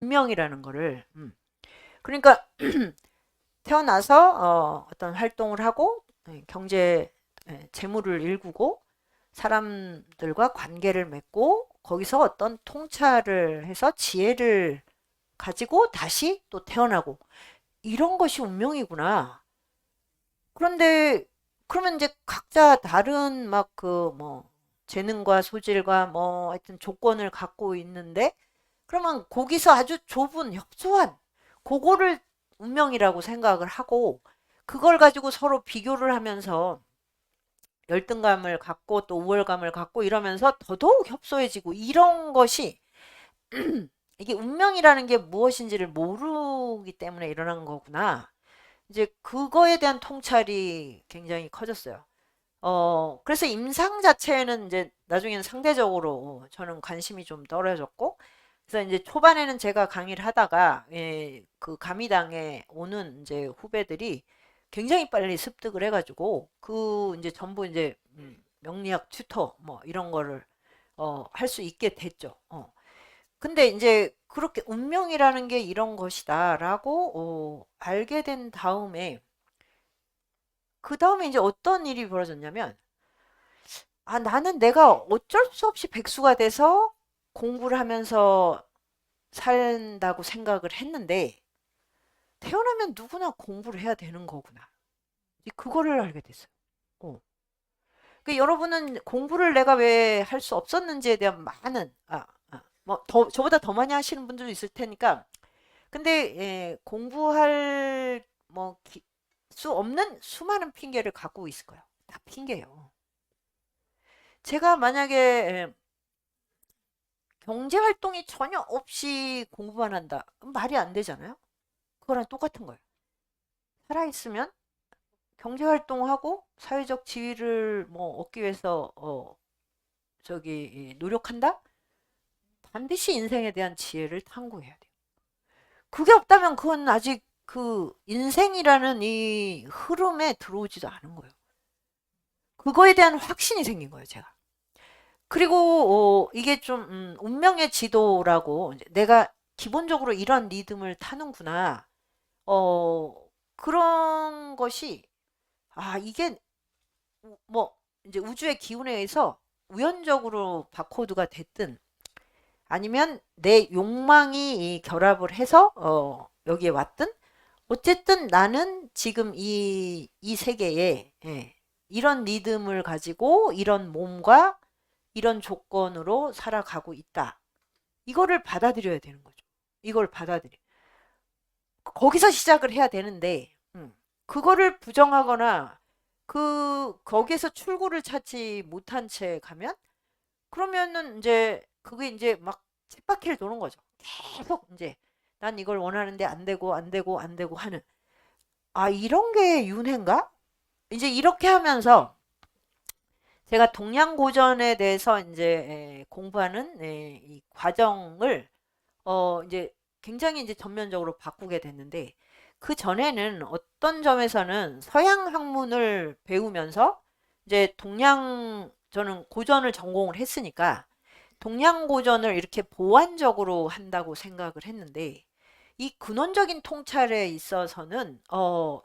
운명이라는 거를. 그러니까 태어나서 어떤 활동을 하고 경제 재물을 일구고 사람들과 관계를 맺고 거기서 어떤 통찰을 해서 지혜를 가지고 다시 또 태어나고 이런 것이 운명이구나. 그런데 그러면 이제 각자 다른 막 그 뭐 재능과 소질과 뭐 하여튼 조건을 갖고 있는데 그러면 거기서 아주 좁은 협소한 그거를 운명이라고 생각을 하고 그걸 가지고 서로 비교를 하면서 열등감을 갖고 또 우월감을 갖고 이러면서 더더욱 협소해지고 이런 것이 이게 운명이라는 게 무엇인지를 모르기 때문에 일어난 거구나. 이제 그거에 대한 통찰이 굉장히 커졌어요. 그래서 임상 자체는 이제 나중에는 상대적으로 저는 관심이 좀 떨어졌고, 그래서 이제 초반에는 제가 강의를 하다가, 그 감리당에 오는 이제 후배들이 굉장히 빨리 습득을 해가지고, 그 이제 전부 이제, 명리학 튜터 뭐 이런 거를, 할 수 있게 됐죠. 근데 이제 그렇게 운명이라는 게 이런 것이다라고, 알게 된 다음에, 그 다음에 이제 어떤 일이 벌어졌냐면, 아, 나는 내가 어쩔 수 없이 백수가 돼서 공부를 하면서 산다고 생각을 했는데, 태어나면 누구나 공부를 해야 되는 거구나. 그거를 알게 됐어요. 어. 여러분은 공부를 내가 왜 할 수 없었는지에 대한 많은, 뭐, 저보다 더 많이 하시는 분들도 있을 테니까, 근데, 공부할, 뭐, 수 없는 수많은 핑계를 갖고 있을 거예요. 다 핑계예요. 제가 만약에 경제 활동이 전혀 없이 공부만 한다. 말이 안 되잖아요. 그거랑 똑같은 거예요. 살아있으면 경제 활동하고 사회적 지위를 뭐 얻기 위해서 노력한다? 반드시 인생에 대한 지혜를 탐구해야 돼요. 그게 없다면 그건 아직 그 인생이라는 이 흐름에 들어오지도 않은 거예요. 그거에 대한 확신이 생긴 거예요, 제가. 그리고 이게 좀 운명의 지도라고 내가 기본적으로 이런 리듬을 타는구나. 어, 그런 것이, 이게, 뭐, 이제 우주의 기운에 의해서 우연적으로 바코드가 됐든, 아니면 내 욕망이 이 결합을 해서, 여기에 왔든, 어쨌든 나는 지금 이 세계에, 이런 리듬을 가지고, 이런 몸과 이런 조건으로 살아가고 있다. 이거를 받아들여야 되는 거죠. 이걸 받아들여. 거기서 시작을 해야 되는데, 그거를 부정하거나 거기에서 출구를 찾지 못한 채 가면 그러면은 이제 그게 이제 막 쳇바퀴를 도는 거죠. 계속 이제 난 이걸 원하는데 안 되고 안 되고 안 되고 하는 이런 게 윤회인가? 이제 이렇게 하면서 제가 동양고전에 대해서 이제 공부하는 이 과정을 이제 굉장히 이제 전면적으로 바꾸게 됐는데 그 전에는 어떤 점에서는 서양 학문을 배우면서 이제 저는 고전을 전공을 했으니까 동양 고전을 이렇게 보완적으로 한다고 생각을 했는데 이 근원적인 통찰에 있어서는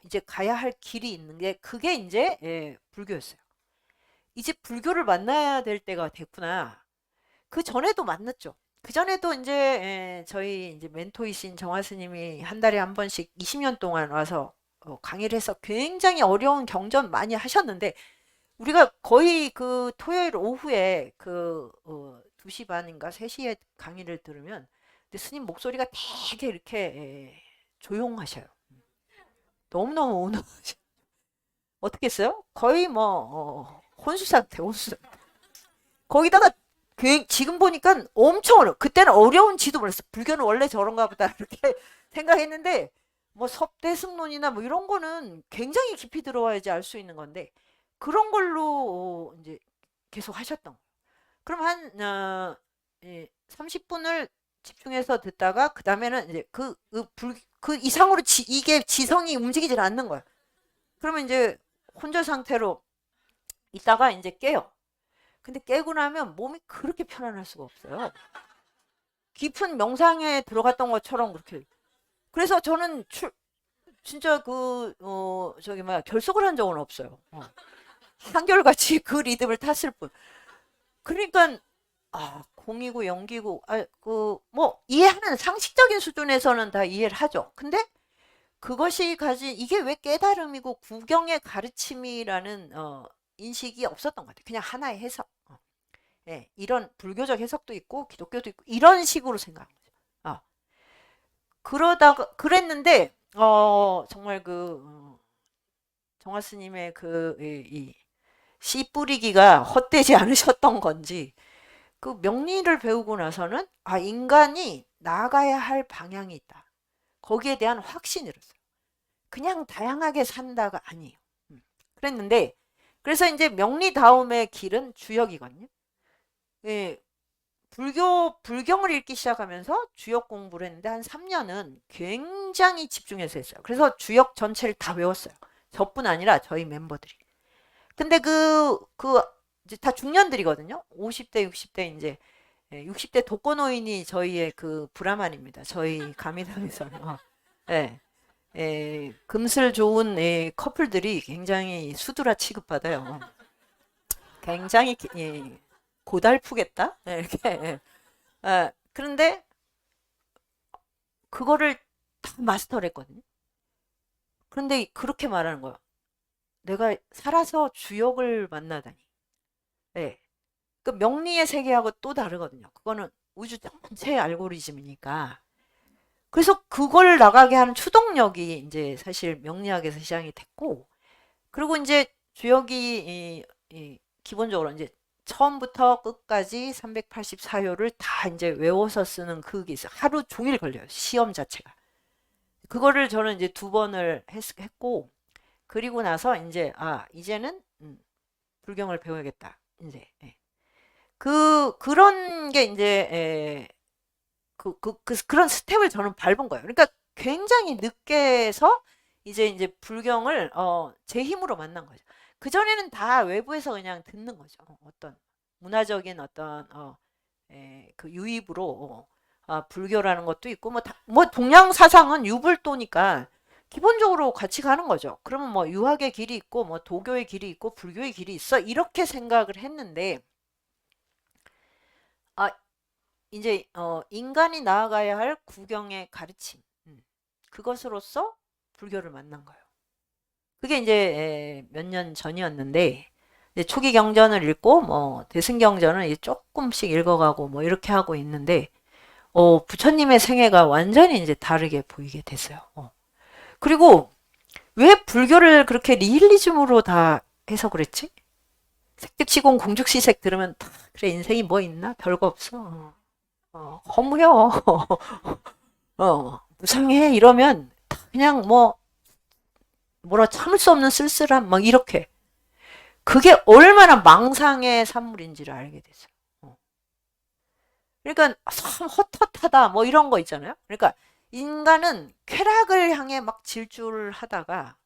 이제 가야 할 길이 있는 게 그게 이제 불교였어요. 이제 불교를 만나야 될 때가 됐구나. 그 전에도 만났죠. 그 전에도 이제 저희 이제 멘토이신 정화 스님이 한 달에 한 번씩 20년 동안 와서 강의를 해서 굉장히 어려운 경전 많이 하셨는데 우리가 거의 그 토요일 오후에 2시 반인가 3시에 강의를 들으면 근데 스님 목소리가 되게 이렇게 조용하셔요. 너무너무 온화하셔. 어떻게 했어요? 거의 뭐 혼수 상태, 혼수. 거기다가 지금 보니까 엄청 어려워. 그때는 어려운지도 몰랐어. 불교는 원래 저런가 보다 이렇게 생각했는데 뭐 섭대승론이나 뭐 이런 거는 굉장히 깊이 들어와야지 알 수 있는 건데 그런 걸로 이제 계속 하셨던 거예요. 그럼 한 30분을 집중해서 듣다가 그 다음에는 이제 그 이상으로 이게 지성이 움직이질 않는 거야. 그러면 이제 혼절 상태로 있다가 이제 깨요. 근데 깨고 나면 몸이 그렇게 편안할 수가 없어요. 깊은 명상에 들어갔던 것처럼 그렇게. 그래서 저는 진짜 저기 뭐야, 결석을 한 적은 없어요. 한결같이 그 리듬을 탔을 뿐. 그러니까 공이고 연기고 뭐 이해하는 상식적인 수준에서는 다 이해를 하죠. 근데 그것이 가진 이게 왜 깨달음이고 구경의 가르침이라는 인식이 없었던 것 같아요. 그냥 하나의 해석. 예, 이런 불교적 해석도 있고 기독교도 있고 이런 식으로 생각한 거죠. 그러다가 그랬는데 정말 정화 스님의 이 씨 뿌리기가 헛되지 않으셨던 건지 그 명리를 배우고 나서는 인간이 나아가야 할 방향이 있다. 거기에 대한 확신을 했어요. 그냥 다양하게 산다가 아니에요. 그랬는데 그래서 이제 명리 다음의 길은 주역이거든요. 예, 불경을 읽기 시작하면서 주역 공부를 했는데 한 3년은 굉장히 집중해서 했어요. 그래서 주역 전체를 다 외웠어요. 저뿐 아니라 저희 멤버들이. 근데 이제 다 중년들이거든요. 50대, 60대 이제 60대 독거노인이 저희의 브라만입니다. 저희 가미당에서는. 예. 금슬 좋은 커플들이 굉장히 수두라 취급받아요. 굉장히 고달프겠다? 이렇게. 그런데 그거를 다 마스터를 했거든요. 그런데 그렇게 말하는 거예요. 내가 살아서 주역을 만나다니. 예. 그 명리의 세계하고 또 다르거든요. 그거는 우주 전체의 알고리즘이니까. 그래서 그걸 나가게 하는 추동력이 이제 사실 명리학에서 시작이 됐고, 그리고 이제 주역이 기본적으로 이제 처음부터 끝까지 384요를 다 이제 외워서 쓰는 그게 있어요. 하루 종일 걸려요. 시험 자체가. 그거를 저는 이제 2번을 했고, 그리고 나서 이제 이제는 불경을 배워야겠다. 이제 그런 게 이제 그런 스텝을 저는 밟은 거예요. 그러니까 굉장히 늦게서 이제 불경을 제 힘으로 만난 거죠. 그 전에는 다 외부에서 그냥 듣는 거죠. 어떤 문화적인 어떤 그 유입으로 불교라는 것도 있고 뭐 동양 사상은 유불도니까 기본적으로 같이 가는 거죠. 그러면 뭐 유학의 길이 있고 뭐 도교의 길이 있고 불교의 길이 있어 이렇게 생각을 했는데 아 이제 인간이 나아가야 할 구경의 가르침 그것으로서 불교를 만난 거예요. 그게 이제 몇 년 전이었는데 이제 초기 경전을 읽고 뭐 대승경전을 이제 조금씩 읽어가고 뭐 이렇게 하고 있는데 부처님의 생애가 완전히 이제 다르게 보이게 됐어요. 그리고 왜 불교를 그렇게 니힐리즘으로 다 해석을 했지? 색즉시공 공죽시색 들으면 그래 인생이 뭐 있나? 별거 없어. 허무해요. 무상해 이러면 그냥 뭐라 참을 수 없는 쓸쓸함 막 이렇게 그게 얼마나 망상의 산물인지를 알게 됐어요. 그러니까 참 헛헛하다 뭐 이런 거 있잖아요. 그러니까 인간은 쾌락을 향해 막 질주를 하다가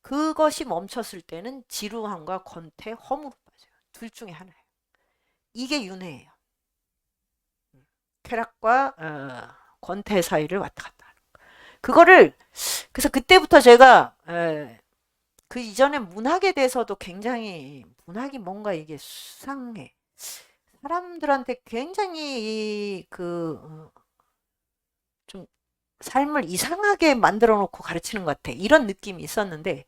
그것이 멈췄을 때는 지루함과 권태, 허무로 빠져요. 둘 중에 하나예요. 이게 윤회예요. 쾌락과 권태 사이를 왔다 갔다 하는 거. 그거를 그래서 그때부터 제가 그 이전에 문학에 대해서도 굉장히 문학이 뭔가 이게 수상해. 사람들한테 굉장히 좀 삶을 이상하게 만들어 놓고 가르치는 것 같아. 이런 느낌이 있었는데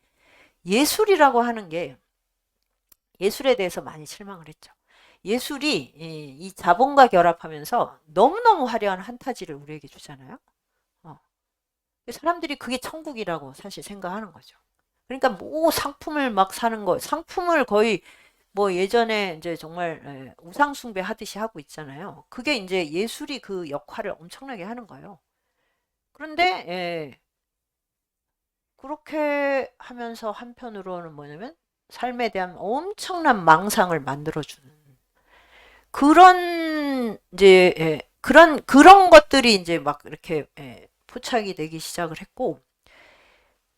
예술이라고 하는 게 예술에 대해서 많이 실망을 했죠. 예술이 이 자본과 결합하면서 너무너무 화려한 판타지를 우리에게 주잖아요. 사람들이 그게 천국이라고 사실 생각하는 거죠. 그러니까 뭐 상품을 막 사는 거, 상품을 거의 뭐 예전에 이제 정말 우상 숭배 하듯이 하고 있잖아요. 그게 이제 예술이 그 역할을 엄청나게 하는 거예요. 그런데 그렇게 하면서 한편으로는 뭐냐면 삶에 대한 엄청난 망상을 만들어주는 그런 이제 그런 것들이 이제 막 이렇게 포착이 되기 시작을 했고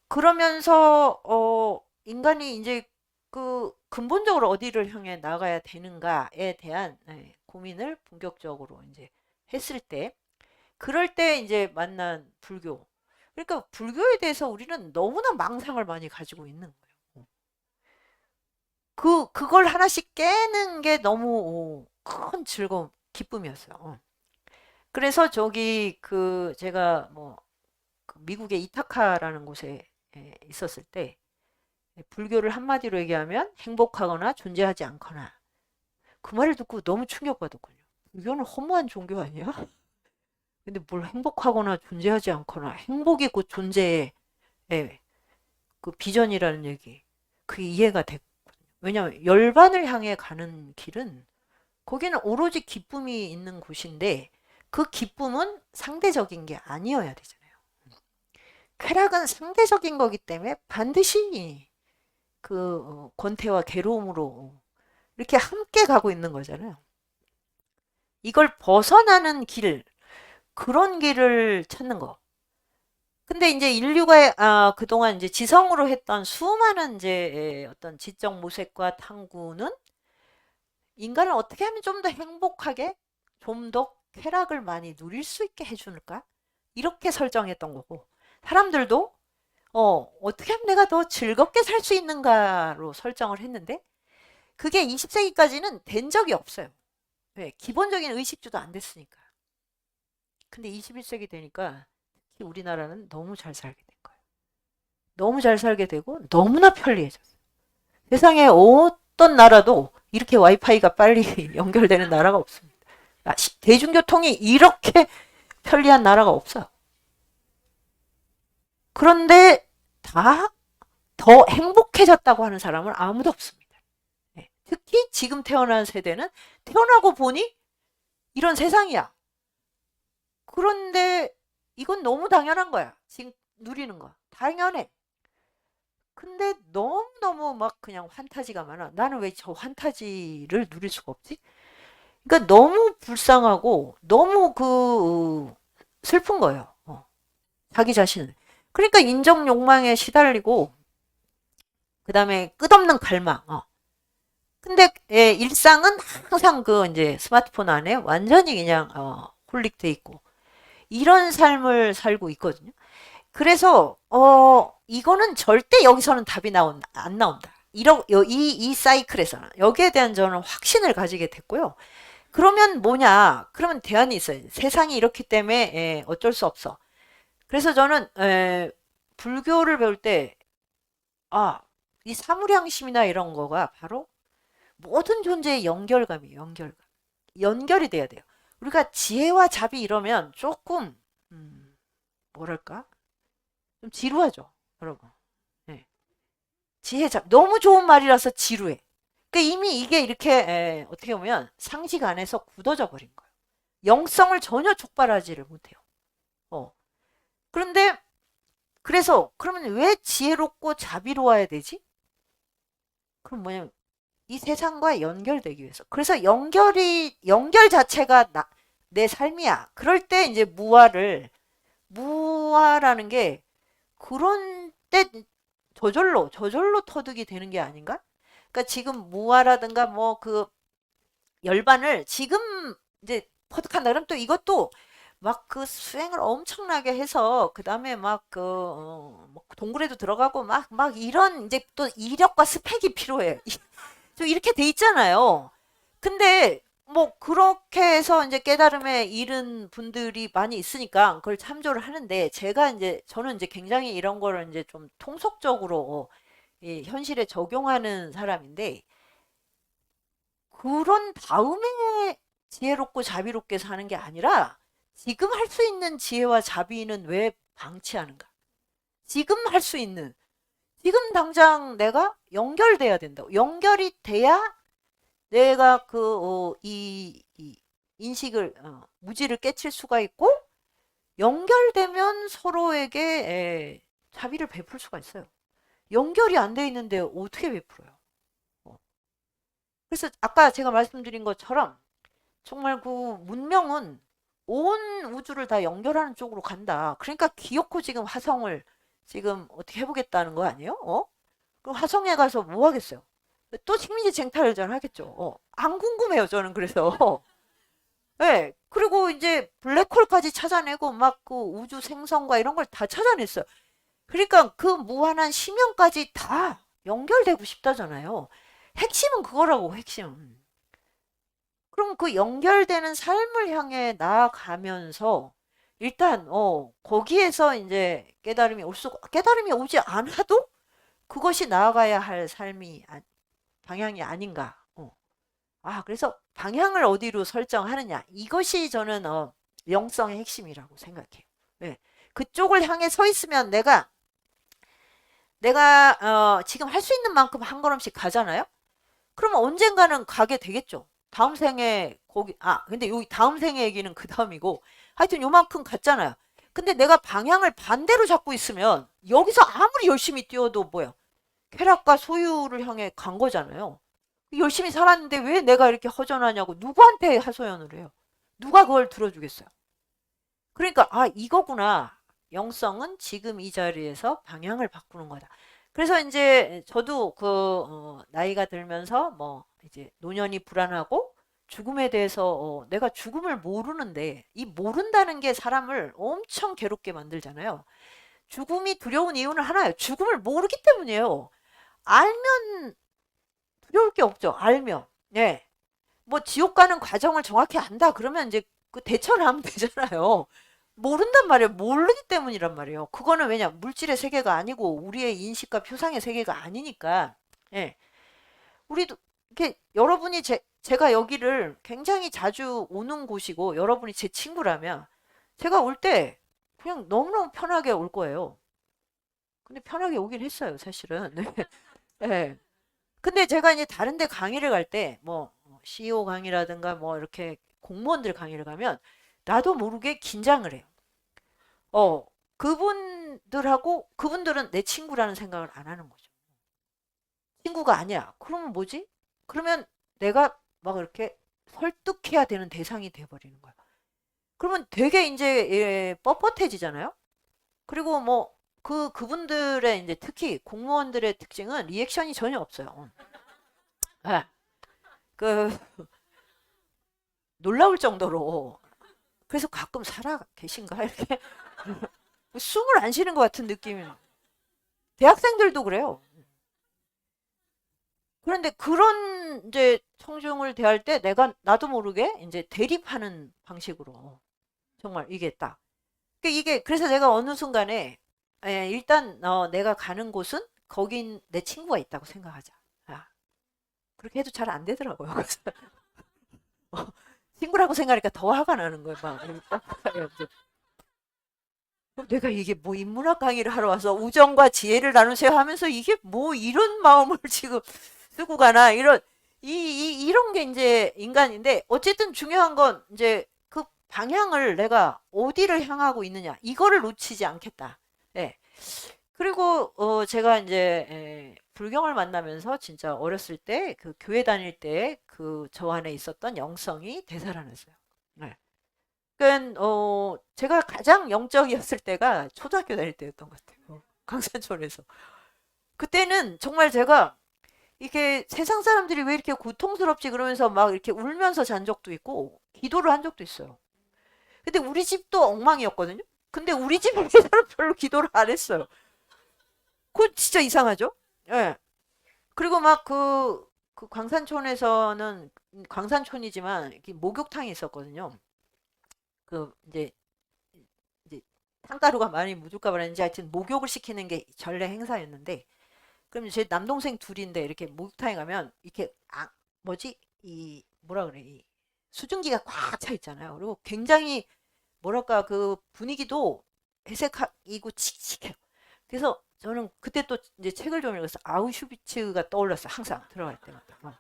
그러면서 인간이 이제 그 근본적으로 어디를 향해 나가야 되는가에 대한 고민을 본격적으로 이제 했을 때 그럴 때 이제 만난 불교. 그러니까 불교에 대해서 우리는 너무나 망상을 많이 가지고 있는 거예요. 그걸 하나씩 깨는 게 너무 큰 즐거움, 기쁨이었어요. 그래서 저기 제가 뭐 미국의 이타카라는 곳에 있었을 때 불교를 한마디로 얘기하면 행복하거나 존재하지 않거나 그 말을 듣고 너무 충격받았거든요. 불교는 허무한 종교 아니야? 근데 뭘 행복하거나 존재하지 않거나 행복이 곧 존재의 그 비전이라는 얘기 그게 이해가 됐거든요. 왜냐하면 열반을 향해 가는 길은 거기는 오로지 기쁨이 있는 곳인데 그 기쁨은 상대적인 게 아니어야 되잖아요. 쾌락은 상대적인 거기 때문에 반드시 권태와 괴로움으로 이렇게 함께 가고 있는 거잖아요. 이걸 벗어나는 길, 그런 길을 찾는 거. 근데 이제 인류가 그동안 이제 지성으로 했던 수많은 이제 어떤 지적 모색과 탐구는 인간을 어떻게 하면 좀 더 행복하게, 좀 더 쾌락을 많이 누릴 수 있게 해주는가? 이렇게 설정했던 거고, 사람들도 어떻게 하면 내가 더 즐겁게 살 수 있는가로 설정을 했는데, 그게 20세기까지는 된 적이 없어요. 네, 기본적인 의식주도 안 됐으니까. 근데 21세기 되니까 특히 우리나라는 너무 잘 살게 된 거예요. 너무 잘 살게 되고 너무나 편리해졌어요. 세상에 어떤 나라도 이렇게 와이파이가 빨리 연결되는 나라가 없습니다. 대중교통이 이렇게 편리한 나라가 없어요. 그런데 다 더 행복해졌다고 하는 사람은 아무도 없습니다. 네. 특히 지금 태어난 세대는 태어나고 보니 이런 세상이야. 그런데 이건 너무 당연한 거야. 지금 누리는 거. 당연해. 근데 너무너무 막 그냥 환타지가 많아. 나는 왜 저 환타지를 누릴 수가 없지? 그러니까 너무 불쌍하고 너무 슬픈 거예요. 자기 자신을. 그러니까 인정 욕망에 시달리고 그다음에 끝없는 갈망. 근데 일상은 항상 이제 스마트폰 안에 완전히 그냥 홀릭돼 있고 이런 삶을 살고 있거든요. 그래서 이거는 절대 여기서는 답이 안 나온다. 이 사이클에서는 여기에 대한 저는 확신을 가지게 됐고요. 그러면 뭐냐? 그러면 대안이 있어요. 세상이 이렇기 때문에 어쩔 수 없어. 그래서 저는 불교를 배울 때 이 사무량심이나 이런 거가 바로 모든 존재의 연결감이에요. 연결감. 연결이 돼야 돼요. 우리가 지혜와 자비 이러면 조금 뭐랄까? 좀 지루하죠, 여러분. 네. 지혜 잡 너무 좋은 말이라서 지루해. 그러니까 이미 이게 이렇게 어떻게 보면 상식 안에서 굳어져 버린 거예요. 영성을 전혀 촉발하지를 못해요. 그런데 그래서 그러면 왜 지혜롭고 자비로워야 되지? 그럼 뭐냐면 이 세상과 연결되기 위해서. 그래서 연결 자체가 내 삶이야. 그럴 때 이제 무아라는 게 그런 때 저절로 터득이 되는 게 아닌가? 그러니까 지금 무아라든가 뭐 열반을 지금 이제 터득한다 그러면 또 이것도 막 수행을 엄청나게 해서 그다음에 막 뭐 동굴에도 들어가고 막 이런 이제 또 이력과 스펙이 필요해. 좀 이렇게 돼 있잖아요. 근데 뭐 그렇게 해서 이제 깨달음에 이른 분들이 많이 있으니까 그걸 참조를 하는데 저는 이제 굉장히 이런 거를 이제 좀 통속적으로 이 현실에 적용하는 사람인데 그런 다음에 지혜롭고 자비롭게 사는 게 아니라 지금 할 수 있는 지혜와 자비는 왜 방치하는가? 지금 할 수 있는 지금 당장 내가 연결돼야 된다고. 연결이 돼야 내가 이 인식을 무지를 깨칠 수가 있고 연결되면 서로에게 자비를 베풀 수가 있어요. 연결이 안 돼 있는데 어떻게 베풀어요? 그래서 아까 제가 말씀드린 것처럼 정말 문명은 온 우주를 다 연결하는 쪽으로 간다. 그러니까 기어코 지금 화성을 지금 어떻게 해보겠다는 거 아니에요? 그럼 화성에 가서 뭐 하겠어요? 또 식민지 쟁탈전 하겠죠. 안 궁금해요, 저는 그래서. 네, 그리고 이제 블랙홀까지 찾아내고 막 그 우주 생성과 이런 걸 다 찾아냈어요. 그러니까 그 무한한 심연까지 다 연결되고 싶다잖아요. 핵심은 그거라고, 핵심은. 그럼 그 연결되는 삶을 향해 나아가면서 일단 거기에서 이제 깨달음이 오지 않아도 그것이 나아가야 할 삶이 방향이 아닌가. 그래서 방향을 어디로 설정하느냐. 이것이 저는 영성의 핵심이라고 생각해요. 네. 그쪽을 향해 서 있으면 내가 지금 할 수 있는 만큼 한 걸음씩 가잖아요. 그러면 언젠가는 가게 되겠죠. 다음 생에 근데 여기 다음 생에 얘기는 그 다음이고 하여튼 요만큼 갔잖아요. 근데 내가 방향을 반대로 잡고 있으면 여기서 아무리 열심히 뛰어도 뭐야. 쾌락과 소유를 향해 간 거잖아요. 열심히 살았는데 왜 내가 이렇게 허전하냐고 누구한테 하소연을 해요. 누가 그걸 들어주겠어요. 그러니까 이거구나. 영성은 지금 이 자리에서 방향을 바꾸는 거다. 그래서 이제 저도 나이가 들면서 뭐 이제 노년이 불안하고 죽음에 대해서 내가 죽음을 모르는데 이 모른다는 게 사람을 엄청 괴롭게 만들잖아요. 죽음이 두려운 이유는 하나예요. 죽음을 모르기 때문이에요. 알면 두려울 게 없죠. 알면. 예. 뭐 지옥 가는 과정을 정확히 안다 그러면 이제 그 대처를 하면 되잖아요. 모른단 말이에요. 모르기 때문이란 말이에요. 그거는 왜냐 물질의 세계가 아니고 우리의 인식과 표상의 세계가 아니니까. 예. 우리도 이렇게 여러분이 제가 여기를 굉장히 자주 오는 곳이고 여러분이 제 친구라면 제가 올 때 그냥 너무너무 편하게 올 거예요. 근데 편하게 오긴 했어요, 사실은. 네. 예. 근데 제가 이제 다른 데 강의를 갈 때 뭐 CEO 강의라든가 뭐 이렇게 공무원들 강의를 가면 나도 모르게 긴장을 해요. 그분들은 내 친구라는 생각을 안 하는 거죠. 친구가 아니야. 그러면 뭐지? 그러면 내가 막 이렇게 설득해야 되는 대상이 돼버리는 거야. 그러면 되게 이제 뻣뻣해지잖아요. 그리고 뭐 그분들의 이제 특히 공무원들의 특징은 리액션이 전혀 없어요. 예. 그 놀라울 정도로 그래서 가끔 살아 계신가 이렇게 숨을 안 쉬는 것 같은 느낌이. 대학생들도 그래요. 그런데 그런 이제 청중을 대할 때 나도 모르게 이제 대립하는 방식으로 정말 이게 딱. 그래서 내가 어느 순간에 일단 내가 가는 곳은 거긴 내 친구가 있다고 생각하자. 그렇게 해도 잘 안 되더라고요. 그래서 친구라고 생각하니까 더 화가 나는 거예요. 막 내가 이게 뭐 인문학 강의를 하러 와서 우정과 지혜를 나누세요 하면서 이게 뭐 이런 마음을 지금 쓰고 가나 이런 게 이제 인간인데 어쨌든 중요한 건 이제 그 방향을 내가 어디를 향하고 있느냐 이거를 놓치지 않겠다. 네. 그리고 제가 이제 불경을 만나면서 진짜 어렸을 때 그 교회 다닐 때 그 저 안에 있었던 영성이 되살아났어요. 네. 그러니까 제가 가장 영적이었을 때가 초등학교 다닐 때였던 것 같아요. 강산촌에서. 그때는 정말 제가 이게 세상 사람들이 왜 이렇게 고통스럽지 그러면서 막 이렇게 울면서 잔 적도 있고 기도를 한 적도 있어요. 근데 우리 집도 엉망이었거든요. 근데 우리 집에서는 별로 기도를 안 했어요. 그거 진짜 이상하죠? 예. 그리고 막 그 광산촌에서는 광산촌이지만 이렇게 목욕탕이 있었거든요. 이제 탕가루가 많이 묻을까 봐는지 하여튼 목욕을 시키는 게 전래 행사였는데 그럼 제 남동생 둘인데 이렇게 목욕탕에 가면 이렇게 뭐지 이 뭐라 그래 이 수증기가 꽉 차 있잖아요. 그리고 굉장히 뭐랄까 그 분위기도 회색이고 칙칙해요. 그래서 저는 그때 또 이제 책을 좀 읽어서 아우슈비츠가 떠올랐어요. 항상 들어갈 때마다.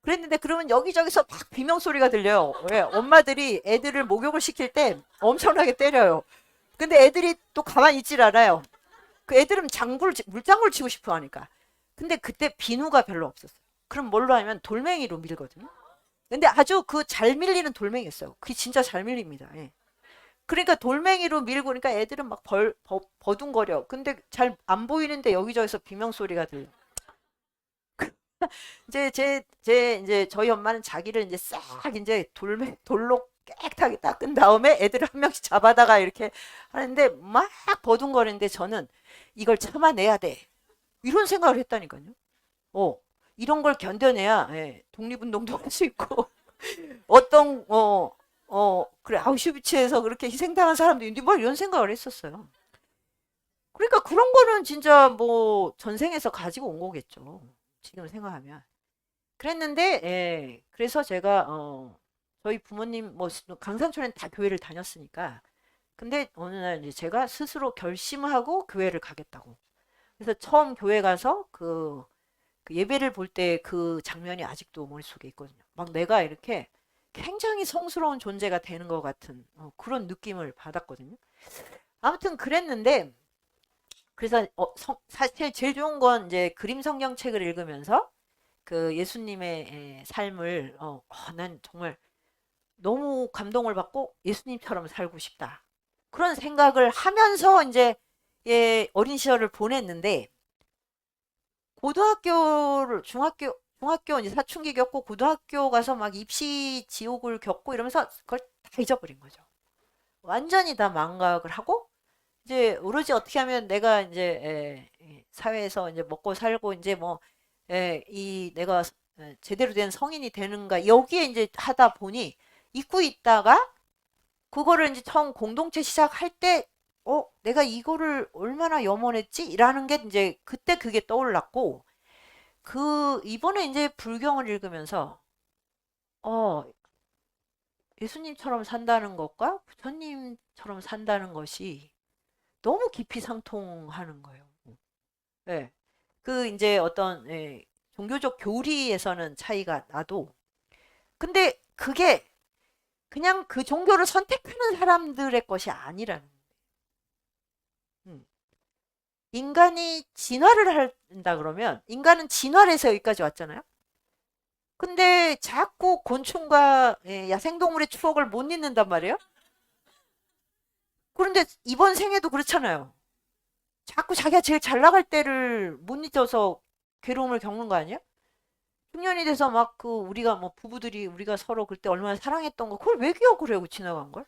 그랬는데 그러면 여기저기서 막 비명 소리가 들려요. 왜? 엄마들이 애들을 목욕을 시킬 때 엄청나게 때려요. 근데 애들이 또 가만히 있질 않아요. 그 애들은 물장구를 치고 싶어 하니까. 근데 그때 비누가 별로 없었어요. 그럼 뭘로 하면 돌멩이로 밀거든요. 근데 아주 그 잘 밀리는 돌멩이였어요. 그게 진짜 잘 밀립니다. 예. 그러니까 돌멩이로 밀고 그러니까 애들은 막 버둥거려. 근데 잘 안 보이는데 여기저기서 비명 소리가 들려. 이제 이제 저희 엄마는 자기를 이제 싹 이제 돌로 깨끗하게 닦은 다음에 애들을 한 명씩 잡아다가 이렇게 하는데 막 버둥거리는데 저는 이걸 참아내야 돼. 이런 생각을 했다니까요. 어, 이런 걸 견뎌내야 예, 독립운동도 할 수 있고 어떤 그래 아우슈비츠에서 그렇게 희생당한 사람도 있는데 뭐 이런 생각을 했었어요. 그러니까 그런 거는 진짜 뭐 전생에서 가지고 온 거겠죠. 지금 생각하면. 그랬는데 예, 그래서 제가 저희 부모님 뭐 강산촌엔 다 교회를 다녔으니까 근데 어느 날 이제 제가 스스로 결심하고 교회를 가겠다고. 그래서 처음 교회 가서 그 예배를 볼 때 그 장면이 아직도 머릿속에 있거든요. 막 내가 이렇게 굉장히 성스러운 존재가 되는 것 같은 그런 느낌을 받았거든요. 아무튼 그랬는데 그래서 사실 제일 좋은 건 이제 그림 성경책을 읽으면서 그 예수님의 삶을 난 정말 너무 감동을 받고 예수님처럼 살고 싶다. 그런 생각을 하면서 이제 어린 시절을 보냈는데 고등학교를 중학교 이제 사춘기 겪고 고등학교 가서 막 입시 지옥을 겪고 이러면서 그걸 다 잊어버린 거죠. 완전히 다 망각을 하고 이제 오로지 어떻게 하면 내가 이제 사회에서 이제 먹고 살고 이제 뭐 이 내가 제대로 된 성인이 되는가 여기에 이제 하다 보니 잊고 있다가 그거를 이제 처음 공동체 시작할 때 내가 이거를 얼마나 염원했지? 라는 게 이제 그때 그게 떠올랐고 이번에 이제 불경을 읽으면서 어 예수님처럼 산다는 것과 부처님처럼 산다는 것이 너무 깊이 상통하는 거예요. 예. 그 이제 어떤 종교적 교리에서는 차이가 나도 근데 그게 그냥 그 종교를 선택하는 사람들의 것이 아니라는 음. 인간이 진화를 한다 그러면 인간은 진화를 해서 여기까지 왔잖아요. 근데 자꾸 곤충과 야생동물의 추억을 못 잊는단 말이에요. 그런데 이번 생에도 그렇잖아요. 자꾸 자기가 제일 잘 나갈 때를 못 잊어서 괴로움을 겪는 거 아니야? 중년이 돼서 막 그 우리가 뭐 부부들이 우리가 서로 그때 얼마나 사랑했던 거 그걸 왜 기억을 해요? 지나간 걸?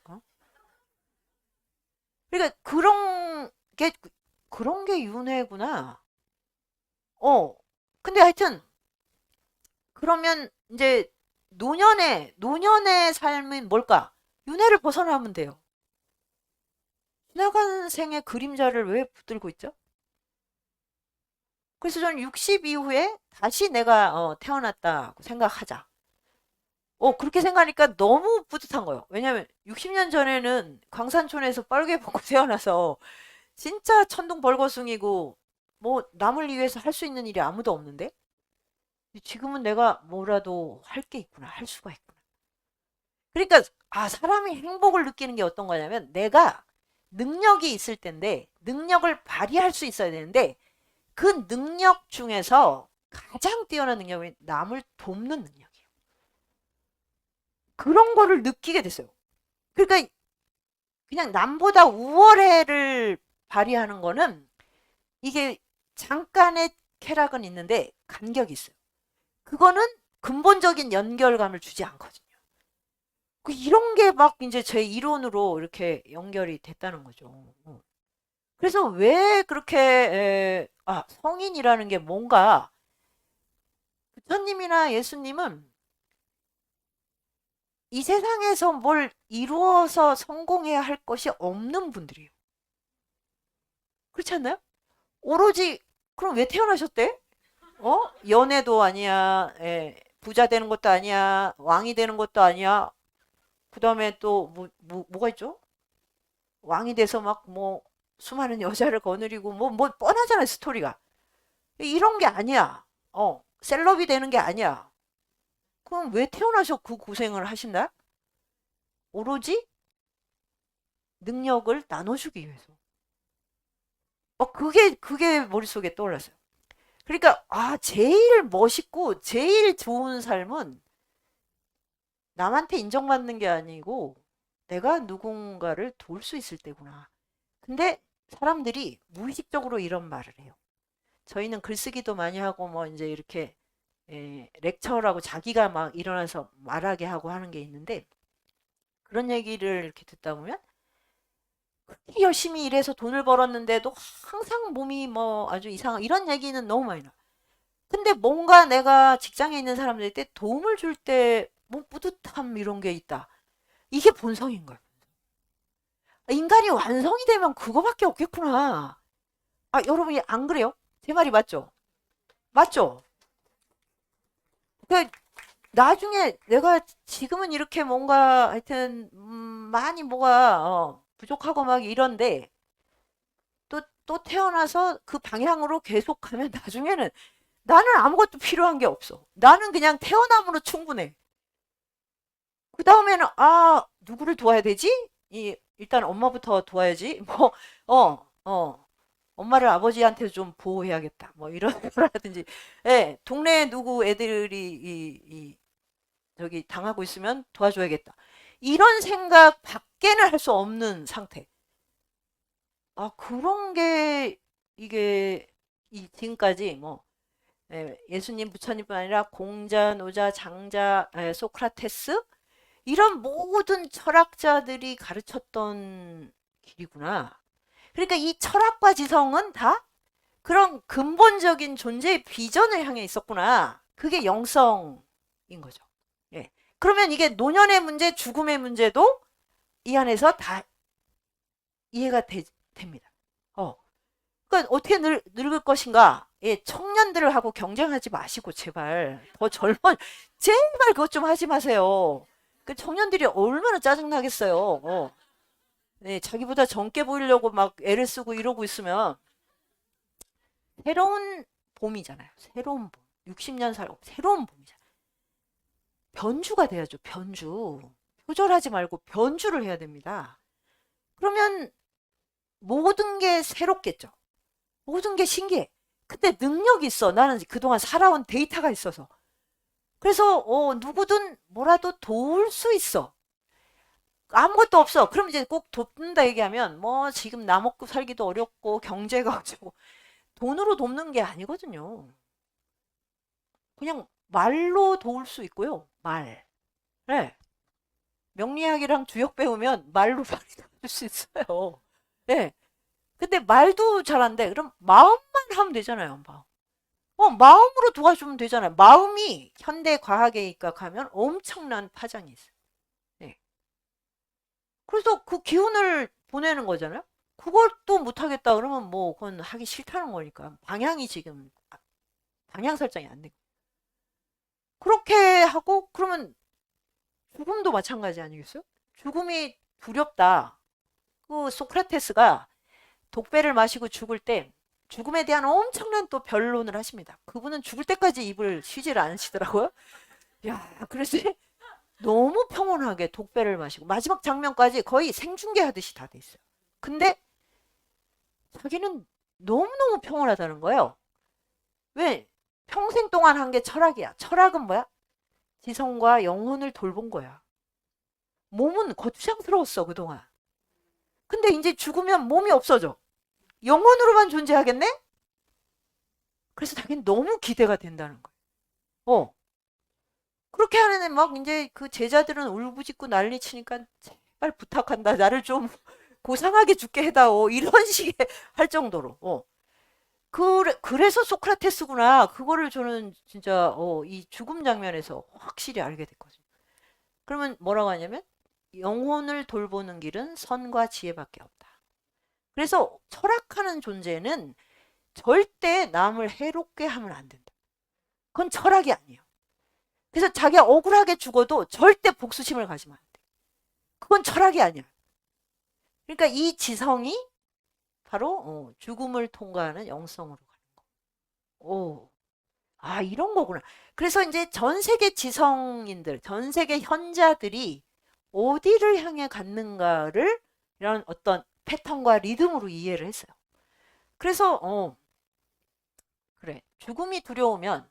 그러니까 그런 게 윤회구나. 근데 하여튼 그러면 이제 노년의 삶은 뭘까? 윤회를 벗어나면 돼요. 지나간 생의 그림자를 왜 붙들고 있죠? 그래서 저는 60 이후에 다시 내가 태어났다고 생각하자. 그렇게 생각하니까 너무 뿌듯한 거예요. 왜냐면 60년 전에는 광산촌에서 빨개 벗고 태어나서 진짜 천둥벌거숭이고 뭐 남을 위해서 할 수 있는 일이 아무도 없는데 지금은 내가 뭐라도 할 게 있구나. 할 수가 있구나. 그러니까 사람이 행복을 느끼는 게 어떤 거냐면 내가 능력이 있을 텐데 능력을 발휘할 수 있어야 되는데 그 능력 중에서 가장 뛰어난 능력이 남을 돕는 능력이에요. 그런 거를 느끼게 됐어요. 그러니까 그냥 남보다 우월해를 발휘하는 거는 이게 잠깐의 쾌락은 있는데 간격이 있어요. 그거는 근본적인 연결감을 주지 않거든요. 이런 게 막 이제 제 이론으로 이렇게 연결이 됐다는 거죠. 그래서 왜 그렇게 성인이라는 게 뭔가 부처님이나 예수님은 이 세상에서 뭘 이루어서 성공해야 할 것이 없는 분들이에요. 그렇지 않나요? 오로지 그럼 왜 태어나셨대? 연애도 아니야. 부자 되는 것도 아니야. 왕이 되는 것도 아니야. 그다음에 또 뭐가 있죠? 왕이 돼서 막 뭐 수많은 여자를 거느리고 뭐 뻔하잖아요, 스토리가. 이런 게 아니야. 셀럽이 되는 게 아니야. 그럼 왜 태어나서 그 고생을 하신다? 오로지 능력을 나눠주기 위해서. 그게 머릿속에 떠올랐어요. 그러니까 제일 멋있고 제일 좋은 삶은 남한테 인정받는 게 아니고 내가 누군가를 도울 수 있을 때구나. 근데 사람들이 무의식적으로 이런 말을 해요. 저희는 글쓰기도 많이 하고 뭐 이제 이렇게 렉처라고 자기가 막 일어나서 말하게 하고 하는 게 있는데 그런 얘기를 이렇게 듣다 보면 그렇게 열심히 일해서 돈을 벌었는데도 항상 몸이 뭐 아주 이상한 이런 얘기는 너무 많이 나. 근데 뭔가 내가 직장에 있는 사람들한테 도움을 줄 때 뭐 뿌듯함 이런 게 있다. 이게 본성인 거야. 인간이 완성이 되면 그거밖에 없겠구나. 아, 여러분이 안 그래요? 제 말이 맞죠? 맞죠? 그 나중에 내가 지금은 이렇게 뭔가 하여튼 많이 뭐가 부족하고 막 이런데 또 태어나서 그 방향으로 계속 가면 나중에는 나는 아무것도 필요한 게 없어. 나는 그냥 태어남으로 충분해. 그 다음에는 누구를 도와야 되지? 일단 엄마부터 도와야지. 뭐 엄마를 아버지한테 좀 보호해야겠다. 뭐 이런 거라든지. 예, 동네에 누구 애들이 저기 당하고 있으면 도와줘야겠다. 이런 생각 밖에는 할 수 없는 상태. 그런 게 이게 지금까지 뭐 예수님 부처님뿐 아니라 공자, 노자, 장자, 소크라테스 이런 모든 철학자들이 가르쳤던 길이구나. 그러니까 이 철학과 지성은 다 그런 근본적인 존재의 비전을 향해 있었구나. 그게 영성인 거죠. 예. 그러면 이게 노년의 문제, 죽음의 문제도 이 안에서 다 이해가 됩니다. 그러니까 어떻게 늙을 것인가? 예, 청년들을 하고 경쟁하지 마시고 제발 더 젊은 제발 그것 좀 하지 마세요. 그 청년들이 얼마나 짜증나겠어요. 네, 자기보다 젊게 보이려고 막 애를 쓰고 이러고 있으면 새로운 봄이잖아요. 새로운 봄. 60년 살고 새로운 봄이잖아요. 변주가 돼야죠. 변주. 표절하지 말고 변주를 해야 됩니다. 그러면 모든 게 새롭겠죠. 모든 게 신기해. 근데 능력이 있어. 나는 그동안 살아온 데이터가 있어서. 그래서 누구든 뭐라도 도울 수 있어. 아무것도 없어. 그럼 이제 꼭 돕는다 얘기하면 뭐 지금 나 먹고 살기도 어렵고 경제가 어쩌고 돈으로 돕는 게 아니거든요. 그냥 말로 도울 수 있고요. 말. 네. 명리학이랑 주역 배우면 말로 많이 도울 수 있어요. 네. 근데 말도 잘 안 돼. 그럼 마음만 하면 되잖아요. 마음. 마음으로 도와주면 되잖아요. 마음이 현대 과학에 입각하면 엄청난 파장이 있어요. 네. 그래서 그 기운을 보내는 거잖아요. 그걸 또 못하겠다 그러면 뭐 그건 하기 싫다는 거니까 방향이 지금 방향 설정이 안 돼. 그렇게 하고 그러면 죽음도 마찬가지 아니겠어요? 죽음이 두렵다. 그 소크라테스가 독배를 마시고 죽을 때 죽음에 대한 엄청난 또 변론을 하십니다. 그분은 죽을 때까지 입을 쉬지를 않으시더라고요. 야, 그래서 너무 평온하게 독배를 마시고 마지막 장면까지 거의 생중계하듯이 다 돼 있어요. 근데 자기는 너무너무 평온하다는 거예요. 왜? 평생 동안 한 게 철학이야. 철학은 뭐야? 지성과 영혼을 돌본 거야. 몸은 거추장스러웠어, 그동안. 근데 이제 죽으면 몸이 없어져. 영혼으로만 존재하겠네? 그래서 자기는 너무 기대가 된다는 거예요. 어. 그렇게 하는 막 이제 그 제자들은 울부짖고 난리 치니까 제발 부탁한다. 나를 좀 고상하게 죽게 해다오. 이런 식의 할 정도로. 그래서 소크라테스구나. 그거를 저는 진짜 이 죽음 장면에서 확실히 알게 됐거든요. 그러면 뭐라고 하냐면 영혼을 돌보는 길은 선과 지혜밖에 없다. 그래서 철학하는 존재는 절대 남을 해롭게 하면 안 된다. 그건 철학이 아니에요. 그래서 자기가 억울하게 죽어도 절대 복수심을 가지면 안 돼. 그건 철학이 아니야. 그러니까 이 지성이 바로 죽음을 통과하는 영성으로 가는 거. 이런 거구나. 그래서 이제 전 세계 지성인들, 전 세계 현자들이 어디를 향해 갔는가를 이런 어떤 패턴과 리듬으로 이해를 했어요. 그래서 그래. 죽음이 두려우면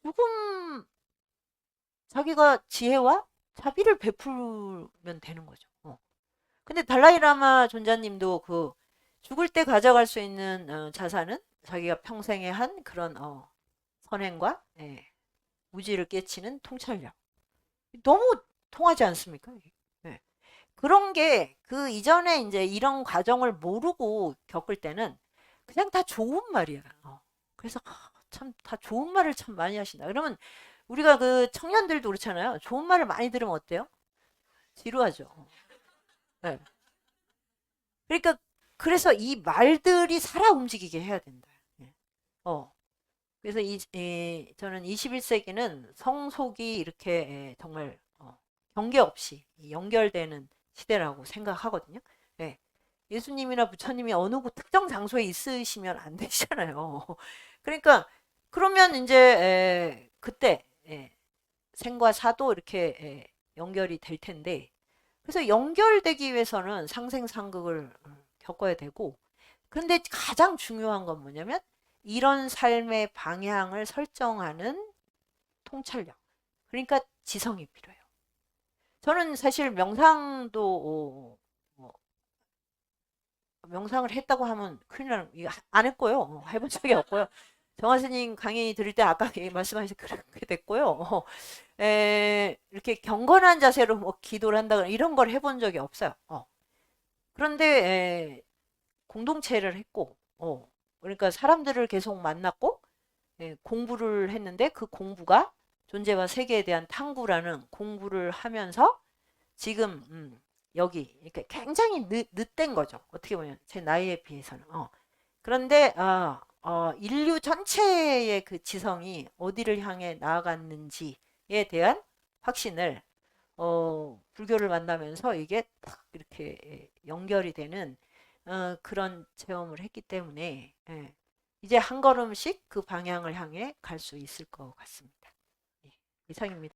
죽음 자기가 지혜와 자비를 베풀면 되는 거죠. 근데 달라이라마 존자님도 그 죽을 때 가져갈 수 있는 자산은 자기가 평생에 한 그런 선행과 무지를 깨치는 통찰력. 너무 통하지 않습니까? 네. 그런 게 그 이전에 이제 이런 과정을 모르고 겪을 때는 그냥 다 좋은 말이야. 그래서 참 다 좋은 말을 참 많이 하신다. 그러면 우리가 그 청년들도 그렇잖아요. 좋은 말을 많이 들으면 어때요? 지루하죠. 네. 그러니까 그래서 이 말들이 살아 움직이게 해야 된다. 예. 어. 그래서 저는 21세기는 성속이 이렇게 정말 경계 없이 연결되는 시대라고 생각하거든요. 예. 예수님이나 부처님이 어느 특정 장소에 있으시면 안 되잖아요. 그러니까 그러면 이제 그때 생과 사도 이렇게 연결이 될 텐데 그래서 연결되기 위해서는 상생상극을 겪어야 되고 근데 가장 중요한 건 뭐냐면 이런 삶의 방향을 설정하는 통찰력. 그러니까 지성이 필요해요. 저는 사실 명상도 명상을 했다고 하면 큰일 나는 이거 안 했고요. 해본 적이 없고요. 정화 스님 강의 들을 때 아까 말씀하신 그렇게 됐고요. 이렇게 경건한 자세로 뭐 기도를 한다거나 이런 걸 해본 적이 없어요. 그런데 공동체를 했고, 그러니까 사람들을 계속 만났고, 공부를 했는데 그 공부가 존재와 세계에 대한 탐구라는 공부를 하면서 지금 여기 이렇게 굉장히 늦된 거죠. 어떻게 보면 제 나이에 비해서는. 그런데 인류 전체의 그 지성이 어디를 향해 나아갔는지에 대한 확신을 불교를 만나면서 이게 딱 이렇게 연결이 되는 그런 체험을 했기 때문에 이제 한 걸음씩 그 방향을 향해 갈 수 있을 것 같습니다. 예, 이상입니다.